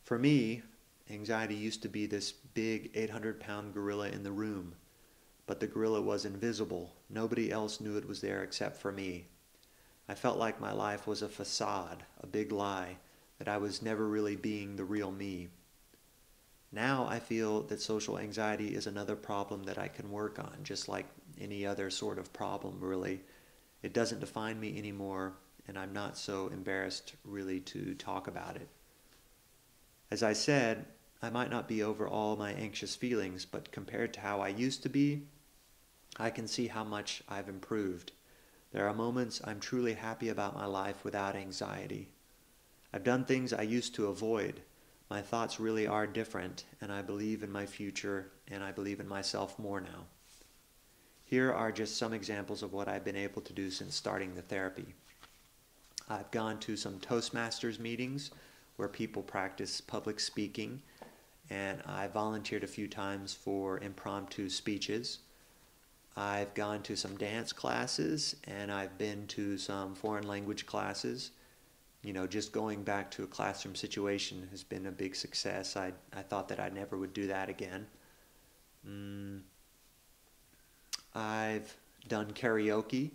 For me, anxiety used to be this big 800-pound gorilla in the room, but the gorilla was invisible. Nobody else knew it was there except for me. I felt like my life was a facade, a big lie, that I was never really being the real me. Now I feel that social anxiety is another problem that I can work on, just like any other sort of problem, really. It doesn't define me anymore, and I'm not so embarrassed really to talk about it. As I said, I might not be over all my anxious feelings, but compared to how I used to be, I can see how much I've improved. There are moments I'm truly happy about my life without anxiety. I've done things I used to avoid. My thoughts really are different, and I believe in my future, and I believe in myself more now. Here are just some examples of what I've been able to do since starting the therapy. I've gone to some Toastmasters meetings where people practice public speaking, and I volunteered a few times for impromptu speeches. I've gone to some dance classes, and I've been to some foreign language classes. Just going back to a classroom situation has been a big success. I thought that I never would do that again. I've done karaoke,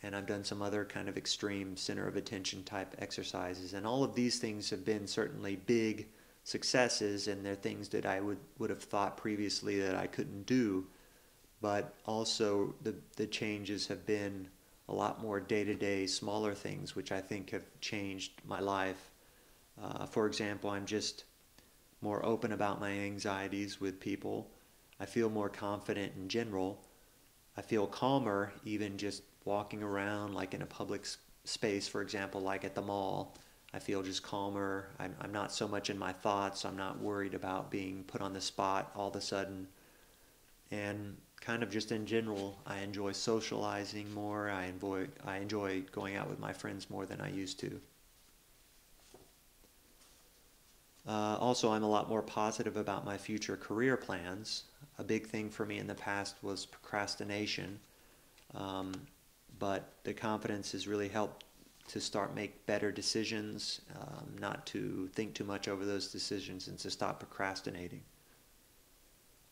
and I've done some other kind of extreme center of attention type exercises. And all of these things have been certainly big successes, and they're things that I would have thought previously that I couldn't do. But also the changes have been a lot more day-to-day smaller things, which I think have changed my life. For example, I'm just more open about my anxieties with people. I feel more confident in general. I feel calmer even just walking around, like in a public space, for example, like at the mall. I feel just calmer. I'm not so much in my thoughts. I'm not worried about being put on the spot all of a sudden. And kind of just in general, I enjoy socializing more. I enjoy going out with my friends more than I used to. Also, I'm a lot more positive about my future career plans. A big thing for me in the past was procrastination, but the confidence has really helped to start make better decisions, not to think too much over those decisions, and to stop procrastinating.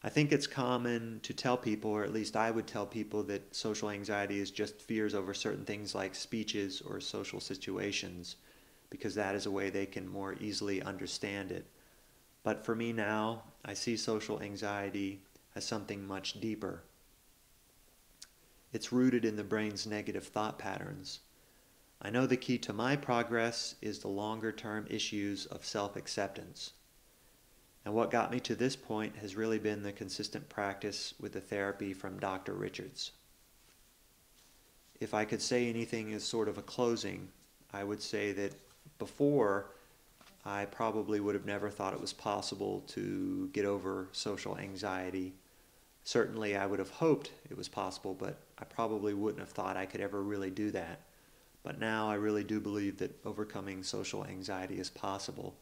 I think it's common to tell people, or at least I would tell people, that social anxiety is just fears over certain things like speeches or social situations, because that is a way they can more easily understand it. But for me now, I see social anxiety as something much deeper. It's rooted in the brain's negative thought patterns. I know the key to my progress is the longer-term issues of self-acceptance. And what got me to this point has really been the consistent practice with the therapy from Dr. Richards. If I could say anything as sort of a closing, I would say that before, I probably would have never thought it was possible to get over social anxiety. Certainly I would have hoped it was possible, but I probably wouldn't have thought I could ever really do that. But now I really do believe that overcoming social anxiety is possible.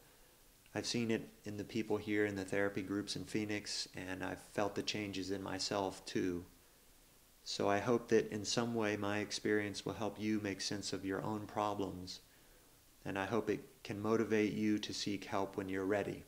I've seen it in the people here in the therapy groups in Phoenix, and I've felt the changes in myself too. So I hope that in some way my experience will help you make sense of your own problems, and I hope it can motivate you to seek help when you're ready.